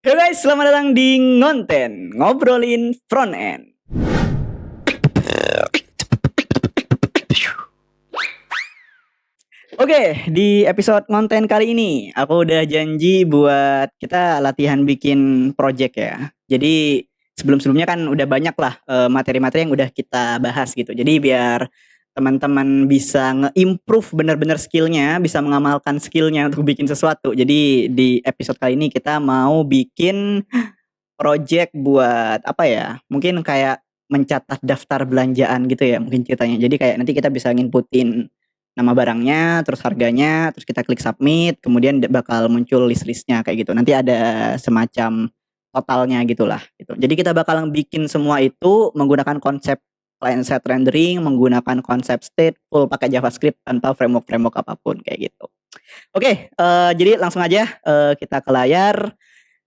Hey guys, selamat datang di Ngonten, ngobrolin front end. Oke, di episode Ngonten kali ini aku udah janji buat kita latihan bikin project ya. Jadi sebelum-sebelumnya kan udah banyak lah materi-materi yang udah kita bahas gitu. Jadi biar teman-teman bisa nge-improve bener-bener skillnya, bisa mengamalkan skillnya untuk bikin sesuatu. Jadi di episode kali ini kita mau bikin project buat apa ya? Mungkin kayak mencatat daftar belanjaan gitu ya mungkin ceritanya. Jadi kayak nanti kita bisa nginputin nama barangnya, terus harganya, terus kita klik submit, kemudian bakal muncul list-listnya kayak gitu. Nanti ada semacam totalnya gitulah gitu. Jadi kita bakal bikin semua itu menggunakan konsep client side rendering, menggunakan konsep stateful pakai JavaScript tanpa framework apapun kayak gitu. Oke, jadi langsung aja kita ke layar.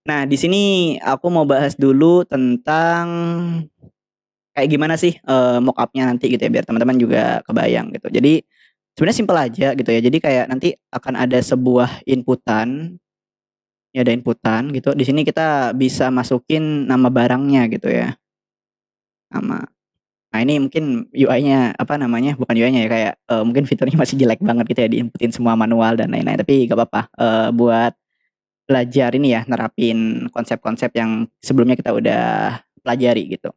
Nah, di sini aku mau bahas dulu tentang kayak gimana sih mockupnya nanti gitu ya biar teman-teman juga kebayang gitu. Jadi sebenarnya simpel aja gitu ya. Jadi kayak nanti akan ada sebuah inputan, ya ada inputan gitu. Di sini kita bisa masukin nama barangnya gitu ya. Nama. Nah, ini mungkin UI-nya apa namanya? Bukan UI-nya ya kayak mungkin fiturnya masih jelek banget gitu ya diinputin semua manual dan lain-lain. Tapi gak apa-apa. Buat belajar ini ya nerapin konsep-konsep yang sebelumnya kita udah pelajari gitu.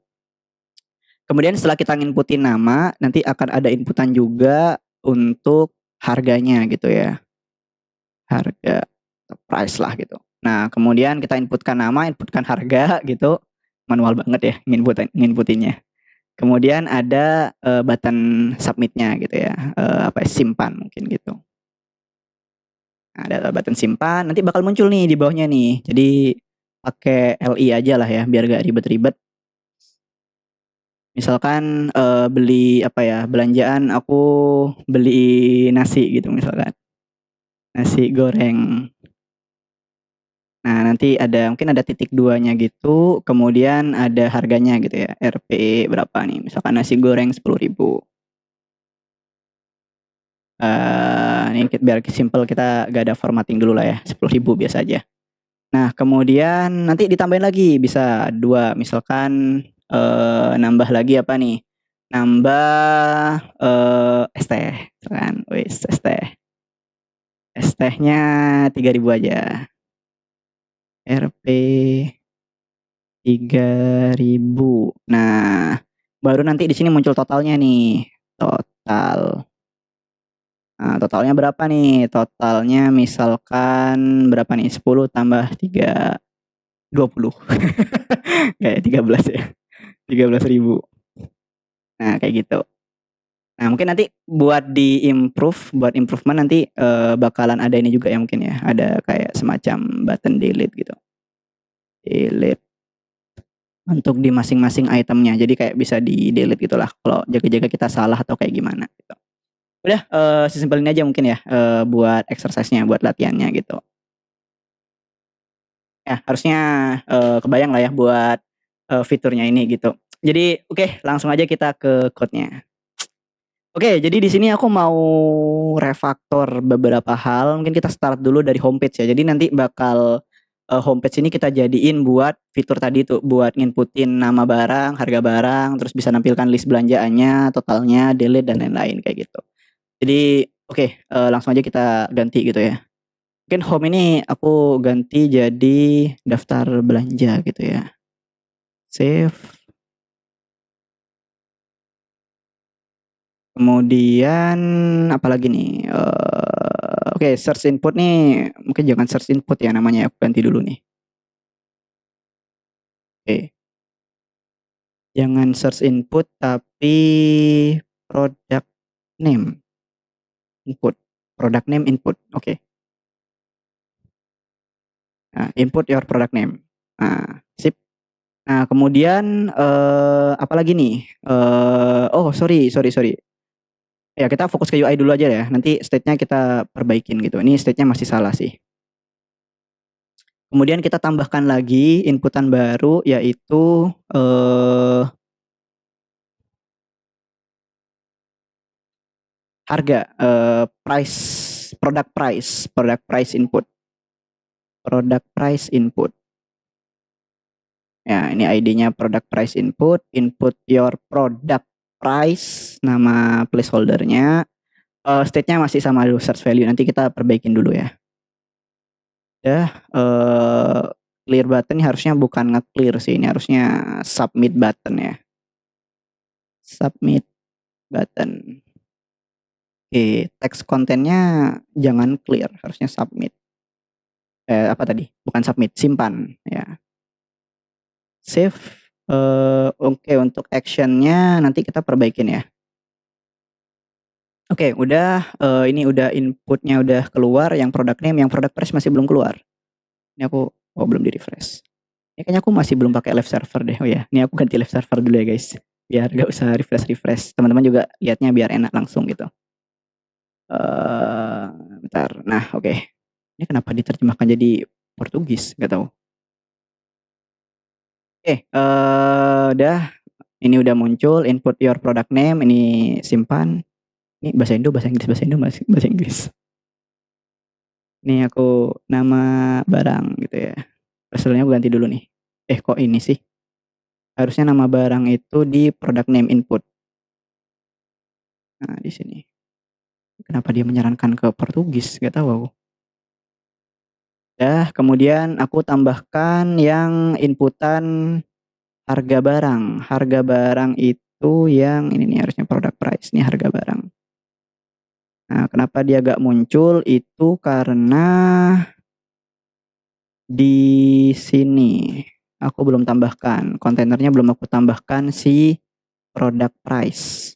Kemudian setelah kita inputin nama, nanti akan ada inputan juga untuk harganya gitu ya. Harga, price lah gitu. Nah, kemudian kita inputkan nama, inputkan harga gitu. Manual banget ya nginputinnya. Kemudian ada button submit-nya gitu ya. Apa ya, simpan mungkin gitu. Nah, ada button simpan, nanti bakal muncul nih di bawahnya nih. Jadi pakai LI aja lah ya biar gak ribet-ribet. Misalkan beli apa ya, belanjaan aku beli nasi gitu misalkan. Nasi goreng. Nah, nanti ada mungkin ada titik 2-nya gitu, kemudian ada harganya gitu ya. RP berapa nih? Misalkan nasi goreng 10.000. Ini biar simple kita gak ada formatting dulu lah ya. 10.000 biasa aja. Nah, kemudian nanti ditambahin lagi bisa 2 misalkan nambah lagi apa nih? Nambah es teh kan. Wis es teh. Es tehnya 3.000 aja. RP 3.000. Nah, baru nanti di sini muncul totalnya nih. Total. Nah, totalnya berapa nih? Totalnya misalkan berapa nih? 10 tambah 3, 20. Kayak 13 ya. 13.000. Nah, kayak gitu. Nah, mungkin nanti buat buat improvement nanti bakalan ada ini juga ya mungkin ya. Ada kayak semacam button delete gitu. Delete untuk di masing-masing itemnya. Jadi kayak bisa di delete gitulah kalau jaga-jaga kita salah atau kayak gimana gitu. Udah sesimpel ini aja mungkin ya buat exercise-nya, buat latihannya gitu. Ya, harusnya kebayang lah ya buat fiturnya ini gitu. Jadi oke, langsung aja kita ke code-nya. Oke, jadi di sini aku mau refaktor beberapa hal. Mungkin kita start dulu dari homepage ya. Jadi nanti bakal homepage ini kita jadiin buat fitur tadi tuh, buat nginputin nama barang, harga barang, terus bisa nampilkan list belanjaannya, totalnya, delete dan lain-lain kayak gitu. Jadi oke, langsung aja kita ganti gitu ya. Mungkin home ini aku ganti jadi daftar belanja gitu ya. Save. Kemudian apalagi nih? Oke, search input nih mungkin jangan search input ya namanya, aku ganti dulu nih. Oke. Jangan search input tapi product name input. Product name input. Oke. Nah, input your product name. Nah, sip. Nah, kemudian apalagi nih? Oh, sorry. Ya, kita fokus ke UI dulu aja ya. Nanti state-nya kita perbaikin gitu. Ini state-nya masih salah sih. Kemudian kita tambahkan lagi inputan baru yaitu harga, product price input. Product price input. Ya, ini ID-nya product price input, input your product price, nama placeholder-nya. State-nya masih sama dulu, search value. Nanti kita perbaikin dulu ya. Udah, clear button harusnya bukan nge-clear sih, ini harusnya submit button ya. Submit button. Oke, teks kontennya jangan clear, harusnya submit. Apa tadi? Bukan submit, simpan ya. Save. Oke, untuk actionnya nanti kita perbaikin ya. Oke, udah, ini udah inputnya udah keluar, yang product name, yang product price masih belum keluar. Ini aku belum di-refresh. Ini kayaknya aku masih belum pakai live server deh. Oh ya, ini aku ganti live server dulu ya guys. Biar gak usah refresh. Teman-teman juga lihatnya biar enak langsung gitu. Bentar. Nah, oke. Ini kenapa diterjemahkan jadi Portugis? Gak tahu. Oke, udah. Ini udah muncul input your product name, ini simpan. Ini bahasa Indo, bahasa Inggris, bahasa Inggris. Ini aku nama barang gitu ya. Personalnya aku ganti dulu nih. Kok ini sih? Harusnya nama barang itu di product name input. Nah, di sini. Kenapa dia menyarankan ke Portugis? Gak tahu aku. Ya, kemudian aku tambahkan yang inputan harga barang. Harga barang itu yang ini nih harusnya product price. Ini harga barang. Nah, kenapa dia gak muncul? Itu karena di sini aku belum tambahkan. Kontainernya belum aku tambahkan si product price.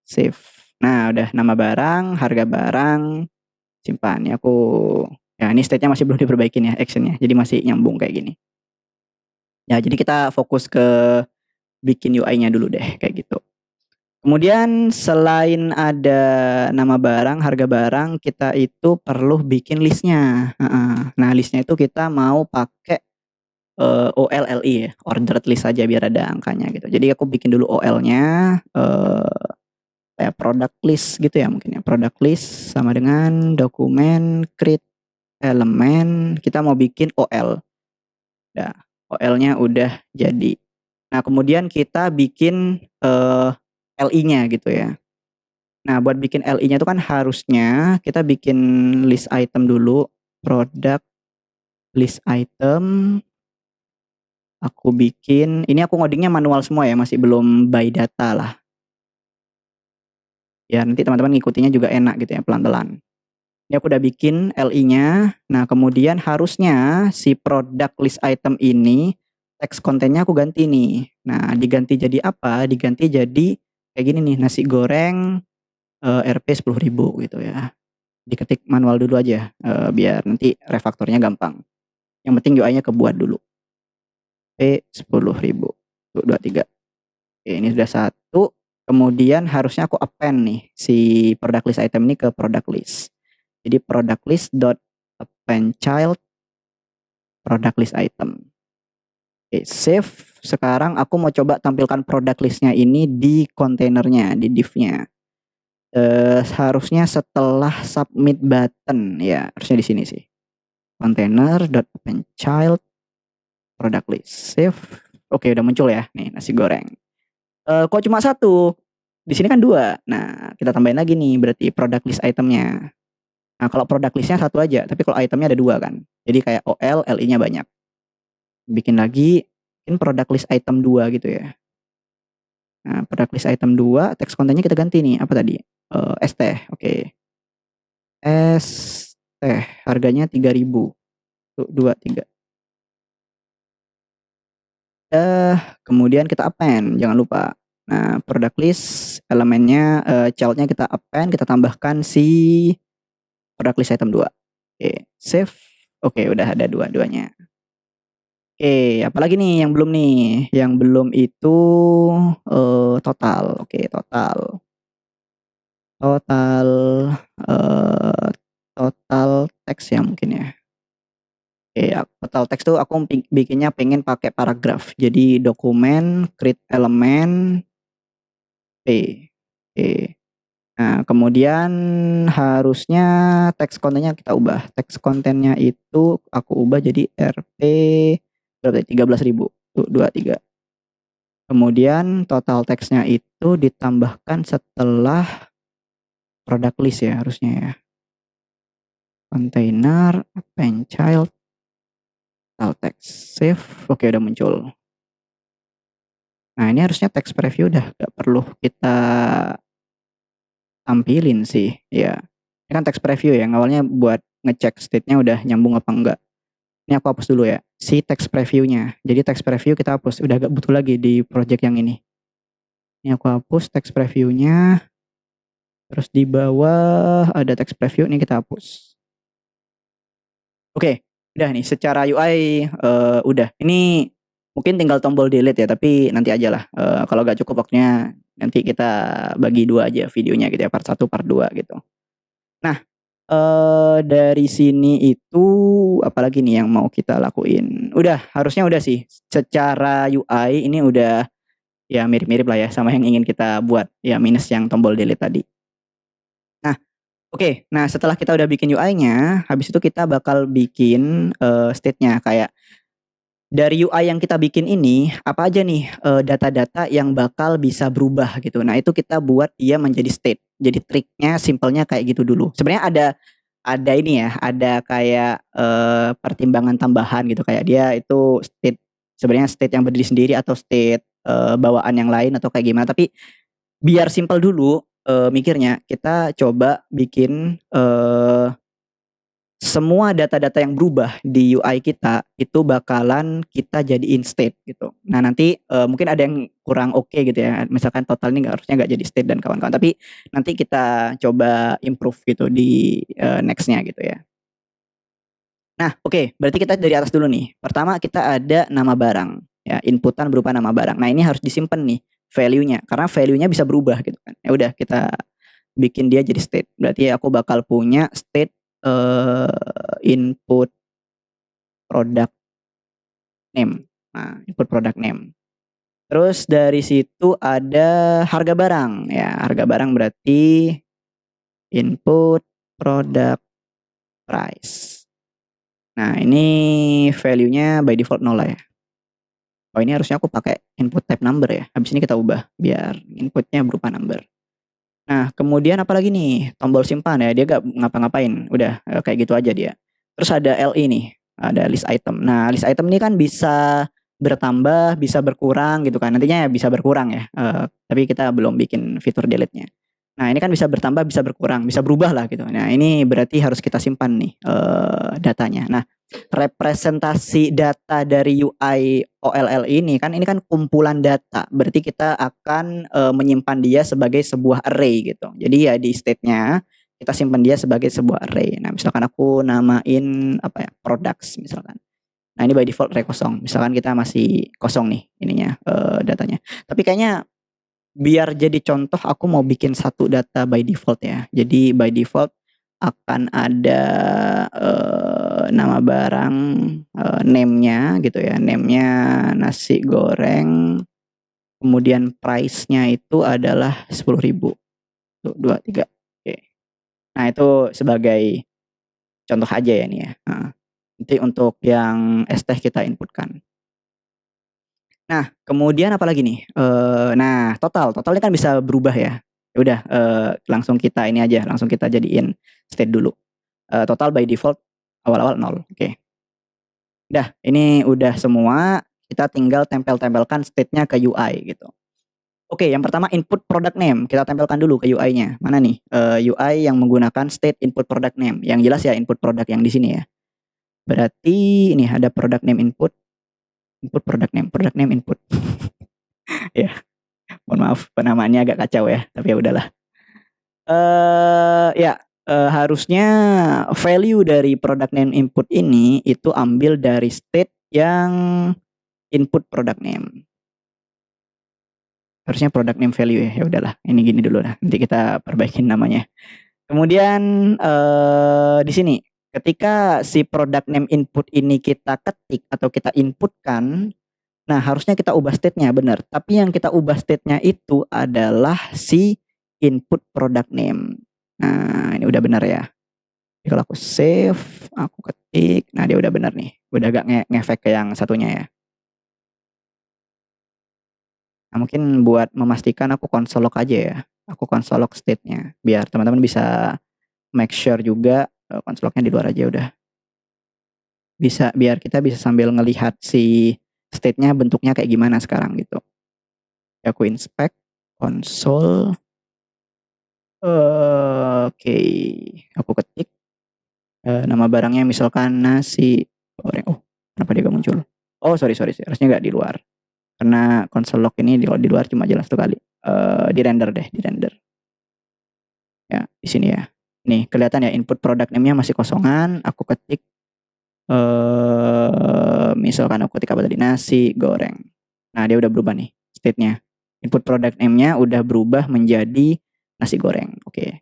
Save. Nah, udah nama barang, harga barang, simpan. Ya ini state-nya masih belum diperbaikin ya, action-nya. Jadi masih nyambung kayak gini. Ya, jadi kita fokus ke bikin UI-nya dulu deh, kayak gitu. Kemudian selain ada nama barang, harga barang, kita itu perlu bikin listnya. Nah, listnya itu kita mau pakai OLLI ya, ordered list aja biar ada angkanya gitu. Jadi aku bikin dulu OL-nya, kayak product list gitu ya mungkin ya. Product list sama dengan dokumen create elemen, kita mau bikin OL. Nah, OL-nya udah jadi. Nah, kemudian kita bikin LI-nya gitu ya. Nah, buat bikin LI-nya itu kan harusnya kita bikin list item dulu, product list item. Aku bikin, ini aku ngodingnya manual semua ya, masih belum by data lah. Ya, nanti teman-teman ngikutinnya juga enak gitu ya, pelan-pelan. Ini aku udah bikin LI-nya. Nah, kemudian harusnya si product list item ini teks kontennya aku ganti nih. Nah, diganti jadi apa? Diganti jadi kayak gini nih, nasi goreng Rp 10.000 gitu ya. Diketik manual dulu aja biar nanti refaktornya gampang. Yang penting UI-nya kebuat dulu. P 10.000. 23. Oke, ini sudah satu. Kemudian harusnya aku append nih si product list item ini ke product list. Jadi product list dot append child product list item. Oke, save. Sekarang aku mau coba tampilkan product listnya ini di kontainernya, di div-nya. Harusnya setelah submit button ya, harusnya di sini sih. Container dot append child product list. Save. Oke, udah muncul ya. Nih, nasi goreng. Kok cuma satu? Di sini kan dua. Nah, kita tambahin lagi nih berarti product list itemnya. Nah, kalau product listnya satu aja, tapi kalau itemnya ada dua kan. Jadi kayak OL, LI-nya banyak. Bikin lagi, bikin product list item 2 gitu ya. Nah, product list item 2, teks kontennya kita ganti nih. Apa tadi? ST, oke. ST, harganya 3.000. Tuh, 2, 3. Kemudian kita append, jangan lupa. Nah, product list, elemennya, child-nya kita append, kita tambahkan si product list item 2. Oke, save. Oke, udah ada dua-duanya. Oke, apalagi nih yang belum nih? Yang belum itu total. Oke, total. Total teks ya mungkin ya. Oke, total teks tuh aku bikinnya pengen pakai paragraf. Jadi dokumen create elemen P. Oke. Nah, kemudian harusnya teks kontennya kita ubah. Teks kontennya itu aku ubah jadi Rp berapa? 13.000. 1, 2, 3. Kemudian total text-nya itu ditambahkan setelah product list ya harusnya ya. Container, append child, total text, save. Oke, udah muncul. Nah, ini harusnya text preview udah gak perlu kita tampilin sih. Ya, ini kan text preview ya. Awalnya buat ngecek state-nya udah nyambung apa enggak. Ini aku hapus dulu ya. Si text preview-nya. Jadi text preview kita hapus. Udah gak butuh lagi di project yang ini. Ini aku hapus text preview-nya. Terus di bawah ada text preview. Ini kita hapus. Oke. Udah nih. Secara UI udah. Ini mungkin tinggal tombol delete ya. Tapi nanti aja lah. Kalau gak cukup waktunya nanti kita bagi 2 aja videonya gitu ya. Part 1, part 2 gitu. Nah. Dari sini itu apalagi nih yang mau kita lakuin? Harusnya udah sih. Secara UI ini udah ya mirip-mirip lah ya sama yang ingin kita buat ya minus yang tombol delete tadi. Nah, oke. Nah, setelah kita udah bikin UI-nya, habis itu kita bakal bikin state-nya kayak dari UI yang kita bikin ini apa aja nih data-data yang bakal bisa berubah gitu. Nah, itu kita buat dia menjadi state. Jadi triknya simpelnya kayak gitu dulu. Sebenarnya ada ini ya, ada kayak pertimbangan tambahan gitu kayak dia itu sebenarnya state yang berdiri sendiri atau state bawaan yang lain atau kayak gimana. Tapi biar simpel dulu mikirnya, kita coba bikin semua data-data yang berubah di UI kita itu bakalan kita jadiin state gitu. Nah, nanti mungkin ada yang kurang oke gitu ya. Misalkan total ini harusnya nggak jadi state dan kawan-kawan. Tapi nanti kita coba improve gitu di next-nya gitu ya. Nah, oke. Berarti kita dari atas dulu nih. Pertama kita ada nama barang ya, inputan berupa nama barang. Nah, ini harus disimpan nih value-nya karena value-nya bisa berubah gitu kan. Ya udah kita bikin dia jadi state. Berarti aku bakal punya state input product name. Nah, input product name. Terus dari situ ada harga barang ya. Harga barang berarti input product price. Nah, ini value-nya by default 0 lah ya. Oh, ini harusnya aku pakai input type number ya. Habis ini kita ubah biar inputnya berupa number. Nah, kemudian apa lagi nih? Tombol simpan ya. Dia gak ngapa-ngapain. Udah kayak gitu aja dia. Terus ada LI nih. Ada list item. Nah, list item ini kan bisa bertambah, bisa berkurang gitu kan. Nantinya ya bisa berkurang ya. Tapi kita belum bikin fitur delete-nya. Nah, ini kan bisa bertambah, bisa berkurang, bisa berubah lah gitu. Nah, ini berarti harus kita simpan nih datanya. Nah, representasi data dari UI OLL ini kan kumpulan data. Berarti kita akan menyimpan dia sebagai sebuah array gitu. Jadi ya di state-nya kita simpan dia sebagai sebuah array. Nah, misalkan aku namain apa ya? Products misalkan. Nah, ini by default array kosong. Misalkan kita masih kosong nih ininya datanya. Tapi kayaknya biar jadi contoh aku mau bikin satu data by default ya. Jadi by default akan ada nama barang name-nya gitu ya. Name-nya nasi goreng. Kemudian price-nya itu adalah 10.000. 1, 2, 3. Oke. Nah, itu sebagai contoh aja ya nih ya. Nanti untuk yang ST kita inputkan. Nah, kemudian apa lagi nih? Nah, totalnya kan bisa berubah ya. Ya udah langsung kita ini aja, langsung kita jadiin state dulu. Total by default awal-awal 0. Oke. Udah, ini udah semua, kita tinggal tempel-tempelkan state-nya ke UI gitu. Oke, yang pertama input product name, kita tempelkan dulu ke UI-nya. Mana nih? UI yang menggunakan state input product name. Yang jelas ya input product yang di sini ya. Berarti ini ada product name input product name input. Ya, mohon maaf penamaannya agak kacau ya, tapi ya udahlah. Harusnya value dari product name input ini itu ambil dari state yang input product name. Harusnya product name value ya. Ya udahlah, ini gini dulu lah. Nanti kita perbaikin namanya. Kemudian di sini ketika si product name input ini kita ketik atau kita inputkan, nah harusnya kita ubah state-nya benar. Tapi yang kita ubah state-nya itu adalah si input product name. Nah, ini udah benar ya. Jadi kalau aku save, aku ketik, nah dia udah benar nih. Udah gak ngefek ke yang satunya ya. Nah, mungkin buat memastikan aku console log aja ya. Aku console log state-nya biar teman-teman bisa make sure juga console log-nya di luar aja udah. Bisa biar kita bisa sambil ngelihat si state-nya bentuknya kayak gimana sekarang gitu. Aku inspect console. Oke, aku ketik nama barangnya misalkan nasi goreng. Oh, kenapa dia gak muncul? Oh, sorry, harusnya nggak di luar. Karena console log ini di luar cuma jelas tuh kali. Di render deh, di render. Ya, di sini ya. Nih, kelihatan ya input product name-nya masih kosongan. Aku ketik misalkan aku ketik apa tadi, nasi goreng. Nah, dia udah berubah nih state-nya. Input product name-nya udah berubah menjadi nasi goreng. Oke.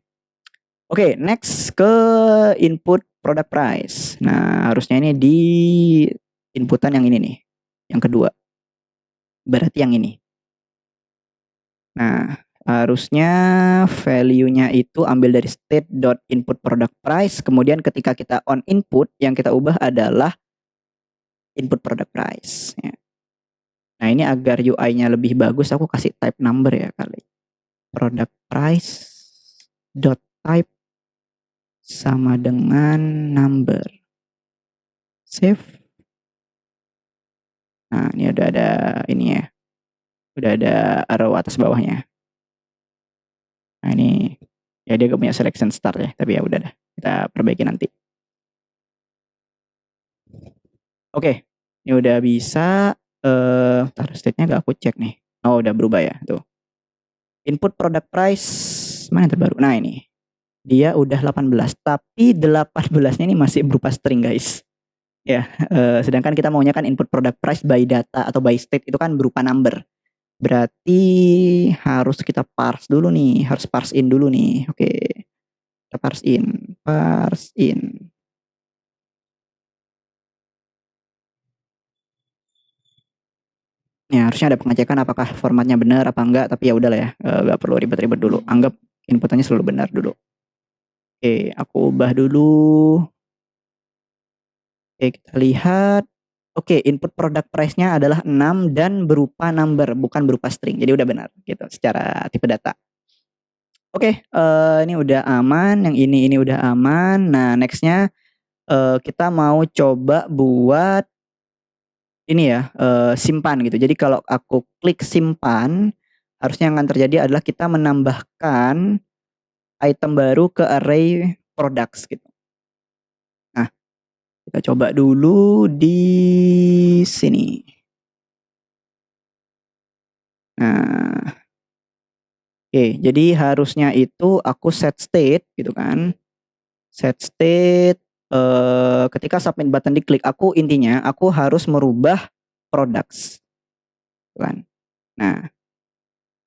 Oke, next ke input product price. Nah, harusnya ini di inputan yang ini nih. Yang kedua. Berarti yang ini. Nah, harusnya value-nya itu ambil dari state.input product price. Kemudian ketika kita on input, yang kita ubah adalah input product price. Ya. Nah, ini agar UI-nya lebih bagus, aku kasih type number ya kali. Product price dot type sama dengan number. Save. Nah, ini udah ada ini ya. Udah ada arrow atas bawahnya. Nah, ini ya dia gak punya selection start ya, tapi ya udah dah. Kita perbaiki nanti. Oke, ini udah bisa. State-nya gak aku cek nih. Oh, udah berubah ya, tuh. Input product price mana yang terbaru? Nah, ini. Dia udah 18, tapi 18-nya ini masih berupa string, guys. Ya, sedangkan kita maunya kan input product price by data atau by state itu kan berupa number. Berarti harus kita parse dulu nih, harus parse in dulu nih. Oke. Kita parse in, parse in. Ya, harusnya ada pengecekan apakah formatnya benar apa enggak, tapi ya udahlah ya, nggak perlu ribet-ribet dulu. Anggap inputannya selalu benar dulu. Oke, aku ubah dulu. Oke, kita lihat. Oke, input product price-nya adalah 6 dan berupa number, bukan berupa string. Jadi udah benar gitu secara tipe data. Oke, ini udah aman, yang ini udah aman. Nah, next-nya kita mau coba buat ini ya, simpan gitu. Jadi kalau aku klik simpan, harusnya yang akan terjadi adalah kita menambahkan item baru ke array products gitu. Nah, kita coba dulu di sini. Nah, oke, jadi harusnya itu aku set state gitu kan. Set state ketika submit button diklik, intinya aku harus merubah products gitu kan. Nah,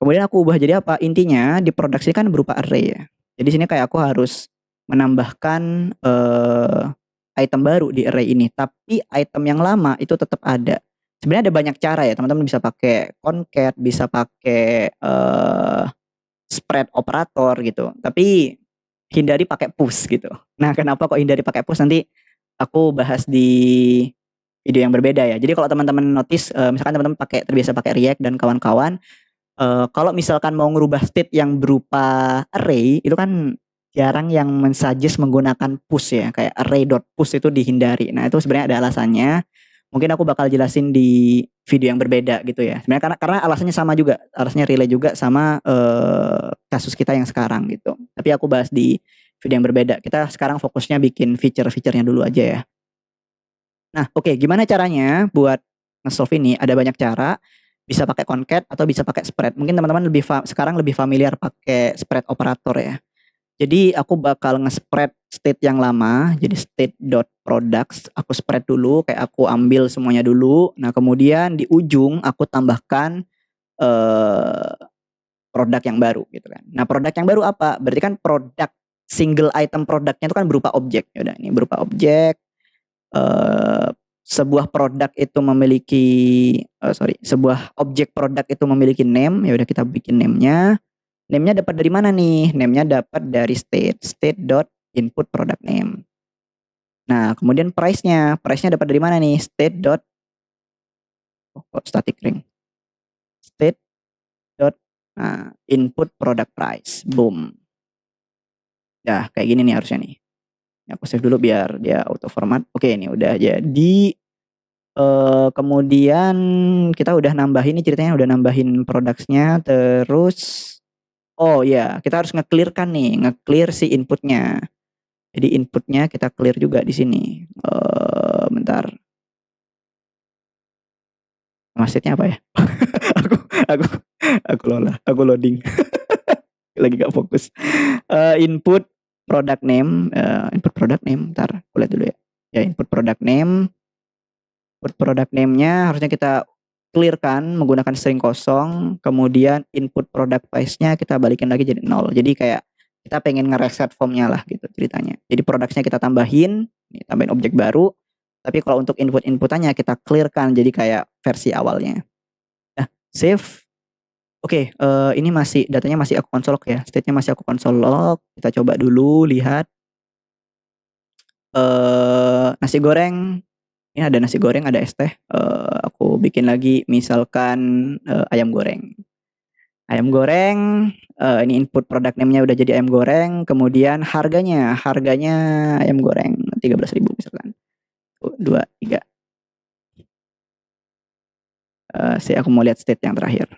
kemudian aku ubah jadi apa? Intinya di products ini kan berupa array ya. Jadi sini kayak aku harus menambahkan item baru di array ini, tapi item yang lama itu tetap ada. Sebenarnya ada banyak cara ya, teman-teman bisa pakai concat, bisa pakai spread operator gitu. Tapi hindari pakai push gitu. Nah, kenapa kok hindari pakai push, nanti aku bahas di video yang berbeda ya. Jadi kalau teman-teman notice misalkan teman-teman terbiasa pakai React dan kawan-kawan, kalau misalkan mau ngerubah state yang berupa array itu kan jarang yang mensuggest menggunakan push ya, kayak array.push itu dihindari. Nah, itu sebenarnya ada alasannya. Mungkin aku bakal jelasin di video yang berbeda gitu ya. Sebenarnya karena alasannya sama juga, alasannya relate juga sama kasus kita yang sekarang gitu. Tapi aku bahas di video yang berbeda. Kita sekarang fokusnya bikin feature-featurenya dulu aja ya. Nah, oke, gimana caranya buat nge-solve ini? Ada banyak cara. Bisa pakai concat atau bisa pakai spread. Mungkin teman-teman sekarang lebih familiar pakai spread operator ya. Jadi aku bakal nge-spread state yang lama, jadi state.products, aku spread dulu, kayak aku ambil semuanya dulu. Nah, kemudian di ujung aku tambahkan produk yang baru gitu kan. Nah, produk yang baru apa? Berarti kan produk single item produknya itu kan berupa objek. Ya udah, ini berupa objek. Sebuah produk itu memiliki sebuah objek produk itu memiliki name. Ya udah, kita bikin name-nya. Name-nya dapat dari mana nih? Name-nya dapat dari state.input product name. Nah, kemudian price-nya dapat dari mana nih? Static ring. State Nah, input product price. Boom. Nah, kayak gini nih harusnya nih. Aku save dulu biar dia auto format. Oke, ini udah jadi. Kemudian kita udah nambahin nih ceritanya, udah nambahin products-nya. Terus, oh ya, kita harus nge-clear-kan nih, nge-clear si inputnya. Jadi inputnya kita clear juga di sini. Bentar. Maksudnya apa ya? aku aku aku loading. Lagi gak fokus. Input product name, ntar aku lihat dulu ya. Ya, input product name. Input product name-nya harusnya kita clear-kan menggunakan string kosong, kemudian input product price-nya kita balikin lagi jadi 0. Jadi kayak kita pengen ngereset form-nya lah gitu ceritanya. Jadi products-nya kita tambahin, tambahin objek baru, tapi kalau untuk input-inputannya kita clear-kan jadi kayak versi awalnya. Nah, save. Oke, ini masih datanya masih aku console log ya, state-nya masih aku console log. Kita coba dulu lihat. Nasi goreng, ini ada nasi goreng, ada es teh. Aku bikin lagi misalkan ayam goreng. Ayam goreng, ini input product name-nya udah jadi ayam goreng, kemudian harganya ayam goreng 13.000 misalkan. 2, 3. Aku mau lihat state yang terakhir.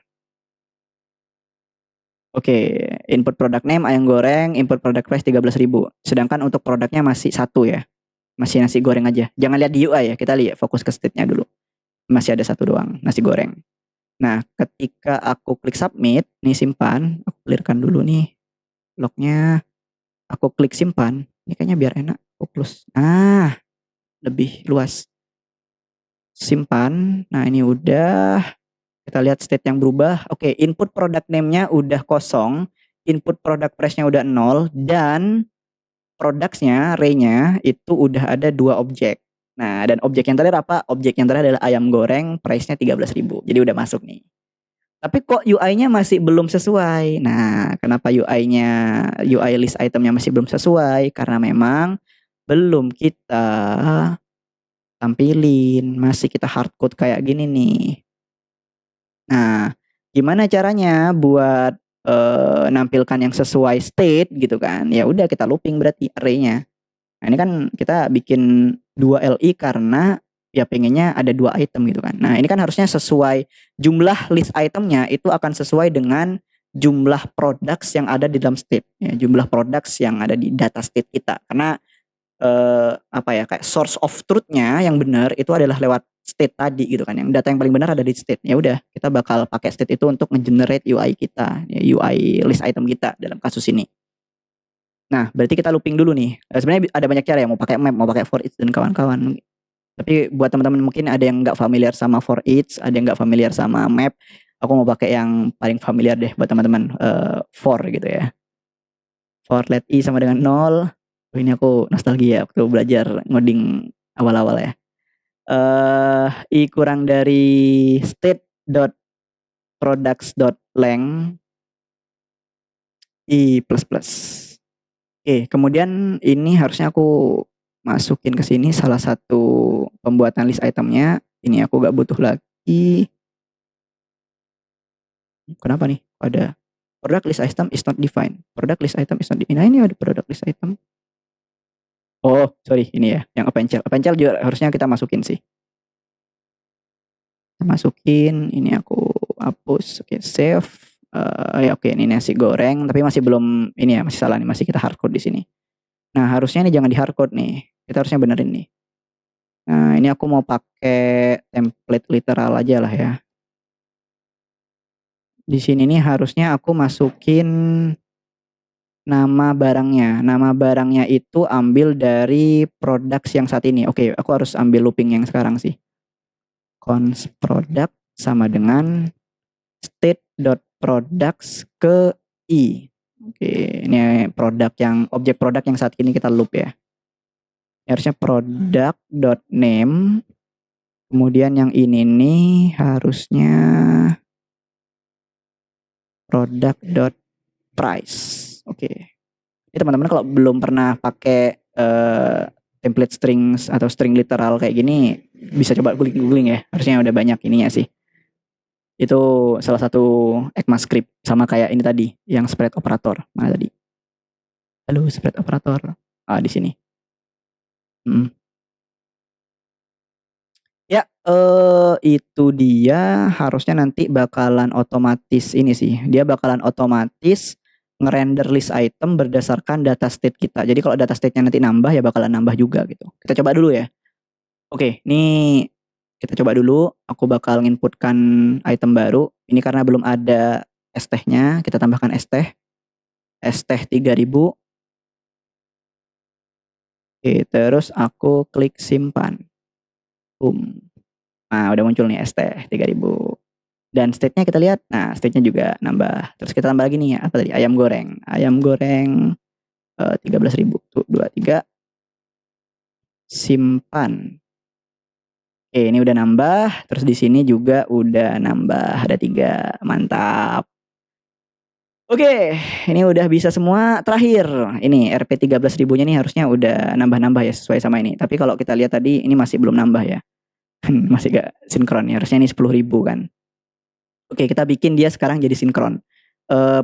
Oke, input product name ayam goreng, input product price 13.000. Sedangkan untuk produknya masih satu ya. Masih nasi goreng aja. Jangan lihat di UI ya, kita lihat fokus ke state-nya dulu. Masih ada satu doang, nasi goreng. Nah, ketika aku klik submit, nih simpan, aku clearkan dulu nih lognya. Aku klik simpan, ini kayaknya biar enak, aku close. Nah, lebih luas. Simpan, nah ini udah. Kita lihat state yang berubah. Oke, input product name-nya udah kosong, input product price-nya udah 0, dan products-nya, array-nya itu udah ada 2 objek. Nah, dan objek yang terakhir apa? Objek yang terakhir adalah ayam goreng, price-nya 13.000. Jadi udah masuk nih. Tapi kok UI-nya masih belum sesuai. Nah, kenapa UI list itemnya masih belum sesuai? Karena memang belum kita tampilin, masih kita hardcode kayak gini nih. Nah, gimana caranya buat nampilkan yang sesuai state gitu kan? Ya udah kita looping berarti array-nya. Nah, ini kan kita bikin 2 LI karena ya pengennya ada 2 item gitu kan. Nah, ini kan harusnya sesuai jumlah list itemnya itu akan sesuai dengan jumlah products yang ada di dalam state. Ya, jumlah products yang ada di data state kita. Karena apa ya, kayak source of truth-nya yang benar itu adalah lewat state tadi gitu kan. Yang data yang paling benar ada di state. Ya udah, kita bakal pakai state itu untuk nge-generate UI kita, ya, UI list item kita dalam kasus ini. Nah, berarti kita looping dulu nih. Sebenarnya ada banyak cara ya, mau pakai map, mau pakai for each dan kawan-kawan. Tapi buat teman-teman mungkin ada yang nggak familiar sama for each, ada yang nggak familiar sama map. Aku mau pakai yang paling familiar deh buat teman-teman, for gitu ya. For let i sama dengan 0. Ini aku nostalgia waktu belajar ngoding awal-awal ya. I kurang dari state.products.length i plus plus. Oke, kemudian ini harusnya aku masukin ke sini salah satu pembuatan list itemnya. Ini aku gak butuh lagi. Kenapa nih? Ada product list item is not defined. Product list item is not defined. Nah, ini ada product list item. Oh, sorry, ini ya, yang append-child. Append-child juga harusnya kita masukin sih. Kita masukin, ini aku hapus. Oke, save. Ya oke, ini nasi goreng, tapi masih belum, ini ya, masih salah nih, masih kita hardcode di sini. Nah, harusnya ini jangan di hardcode nih. Kita harusnya benerin nih. Nah, ini aku mau pakai template literal aja lah ya. Di sini nih harusnya aku masukin nama barangnya. Nama barangnya itu ambil dari products yang saat ini. Oke, aku harus ambil looping yang sekarang sih. Const product sama dengan state.products ke i. Oke, ini objek produk yang saat ini kita loop ya. Ini harusnya product.name. Kemudian yang ini nih harusnya product.price. Oke. Ini teman-teman kalau belum pernah pakai template strings atau string literal kayak gini, bisa coba googling ya. Harusnya udah banyak ininya sih. Itu salah satu ECMAScript sama kayak ini tadi yang spread operator. Mana tadi? Halo, spread operator. Di sini. Ya, itu dia harusnya nanti bakalan otomatis ini sih. Dia bakalan otomatis ngerender list item berdasarkan data state kita. Jadi kalau data state-nya nanti nambah ya bakalan nambah juga gitu. Kita coba dulu ya. Oke, ini kita coba dulu. Aku bakal nginputkan item baru. Ini karena belum ada es tehnya, kita tambahkan es teh. Es teh 3000. Oke, terus aku klik simpan. Boom. Nah, udah muncul nih es teh 3000. Dan state-nya kita lihat, nah state-nya juga nambah. Terus kita tambah lagi nih ya, apa tadi? Ayam goreng. Ayam goreng 13.000. Tuh, 23. Simpan. Oke, ini udah nambah. Terus di sini juga udah nambah, ada 3. Mantap. Oke, ini udah bisa semua. Terakhir, ini RP 13.000-nya nih harusnya udah nambah-nambah ya sesuai sama ini. Tapi kalau kita lihat tadi ini masih belum nambah ya. Masih gak sinkron ya. Harusnya ini 10.000 kan. Oke, kita bikin dia sekarang jadi sinkron.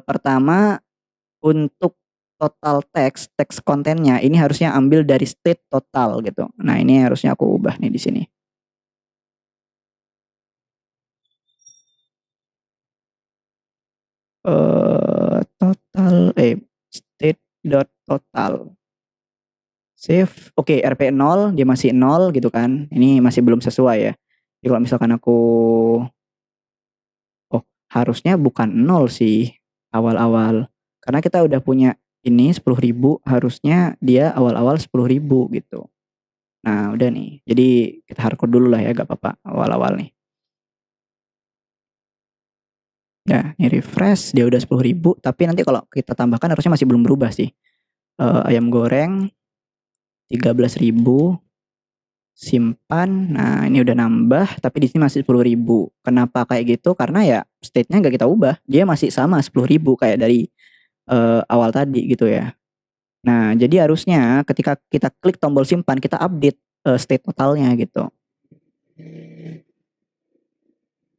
Pertama, untuk total teks kontennya ini harusnya ambil dari state total gitu. Nah, ini harusnya aku ubah nih di sini. State dot total. Save. Oke, RP 0 dia masih 0 gitu kan. Ini masih belum sesuai ya. Jadi kalau misalkan aku harusnya bukan 0 sih awal-awal. Karena kita udah punya ini 10.000, harusnya dia awal-awal 10.000 gitu. Nah, udah nih. Jadi kita hardcode dulu lah ya, gak apa-apa awal-awal nih. Ya, ini refresh, dia udah 10.000, tapi nanti kalau kita tambahkan harusnya masih belum berubah sih. Ayam goreng 13.000, simpan. Nah, ini udah nambah, tapi di sini masih 10.000. Kenapa kayak gitu? Karena ya state-nya nggak kita ubah, dia masih sama 10.000 kayak dari awal tadi gitu ya. Nah, jadi harusnya ketika kita klik tombol simpan, kita update state totalnya gitu.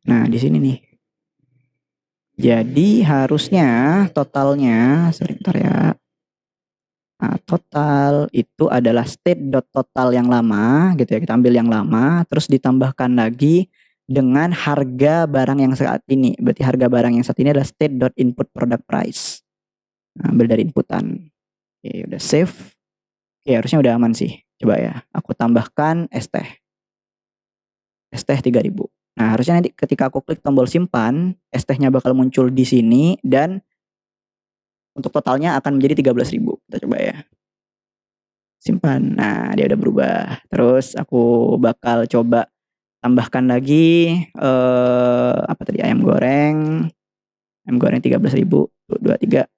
Nah, di sini nih. Jadi harusnya totalnya, sebentar ya. Nah, total itu adalah state.total yang lama gitu ya. Kita ambil yang lama, terus ditambahkan lagi dengan harga barang yang saat ini. Berarti harga barang yang saat ini adalah state.input product price. Nah, ambil dari inputan. Oke, udah save. Oke, harusnya udah aman sih. Coba ya, aku tambahkan es teh. Es teh 3000. Nah, harusnya nanti ketika aku klik tombol simpan, es tehnya bakal muncul di sini dan untuk totalnya akan menjadi 13.000. Kita coba ya. Simpan. Nah, dia udah berubah. Terus aku bakal coba tambahkan lagi apa tadi? Ayam goreng. Ayam goreng 13.000. 23.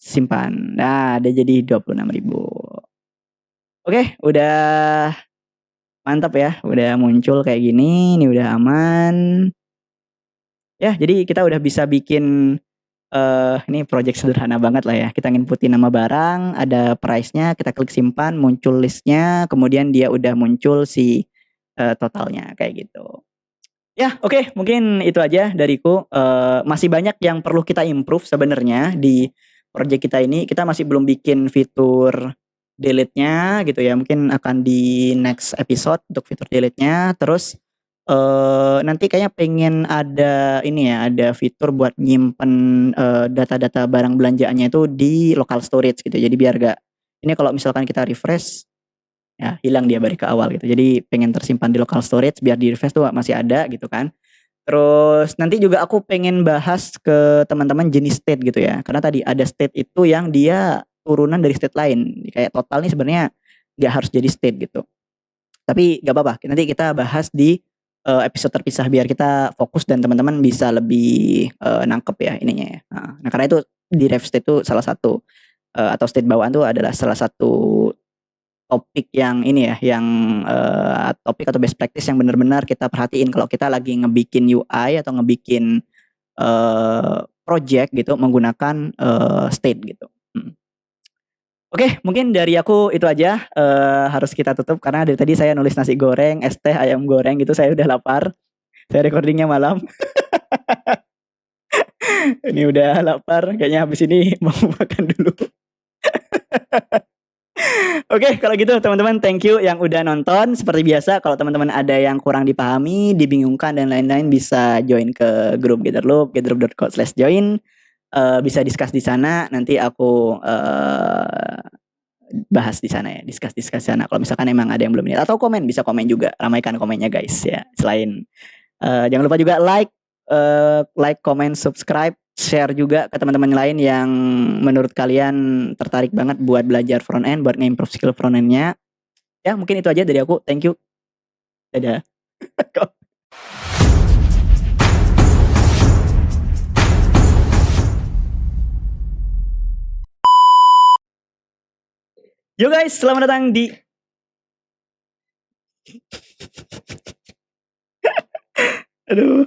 Simpan. Nah, dia jadi 26.000. Oke, udah mantap ya. Udah muncul kayak gini. Ini udah aman. Ya, jadi kita udah bisa bikin ini project sederhana banget lah ya. Kita nginputin nama barang, ada price-nya, kita klik simpan, muncul list-nya, kemudian dia udah muncul si totalnya kayak gitu. Ya, oke, mungkin itu aja dariku. Masih banyak yang perlu kita improve sebenarnya di project kita ini. Kita masih belum bikin fitur delete-nya gitu ya. Mungkin akan di next episode untuk fitur delete-nya. Terus nanti kayaknya pengen ada ini ya, ada fitur buat nyimpen data-data barang belanjaannya itu di local storage gitu. Jadi biar gak ini kalau misalkan kita refresh ya hilang dia balik ke awal gitu. Jadi pengen tersimpan di local storage biar di refresh tuh masih ada gitu kan. Terus nanti juga aku pengen bahas ke teman-teman jenis state gitu ya. Karena tadi ada state itu yang dia turunan dari state lain. Kayak total nih sebenarnya gak harus jadi state gitu. Tapi gak apa-apa, nanti kita bahas di episode terpisah biar kita fokus dan teman-teman bisa lebih nangkep ya ininya ya. Nah, karena itu di ref state itu salah satu atau state bawaan itu adalah salah satu topik yang ini ya, yang topik atau best practice yang benar-benar kita perhatiin kalau kita lagi ngebikin UI atau ngebikin project gitu menggunakan state gitu. Oke, mungkin dari aku itu aja. Harus kita tutup karena dari tadi saya nulis nasi goreng, es teh, ayam goreng gitu, saya udah lapar. Saya recordingnya malam. Ini udah lapar, kayaknya habis ini mau makan dulu. Oke, kalau gitu teman-teman, thank you yang udah nonton. Seperti biasa, kalau teman-teman ada yang kurang dipahami, dibingungkan dan lain-lain, bisa join ke grup Gatherloop, gatherloop.co/join. Bisa discuss di sana. Nanti aku bahas di sana ya, discuss di sana. Kalau misalkan emang ada yang belum lihat atau komen, bisa komen juga. Ramaikan komennya guys ya. Selain jangan lupa juga like, comment, subscribe, share juga ke teman-teman lain yang menurut kalian tertarik banget buat belajar front end, buat nge-improve skill front end-nya. Ya, mungkin itu aja dari aku. Thank you. Dadah. Yo guys, selamat datang di Aduh.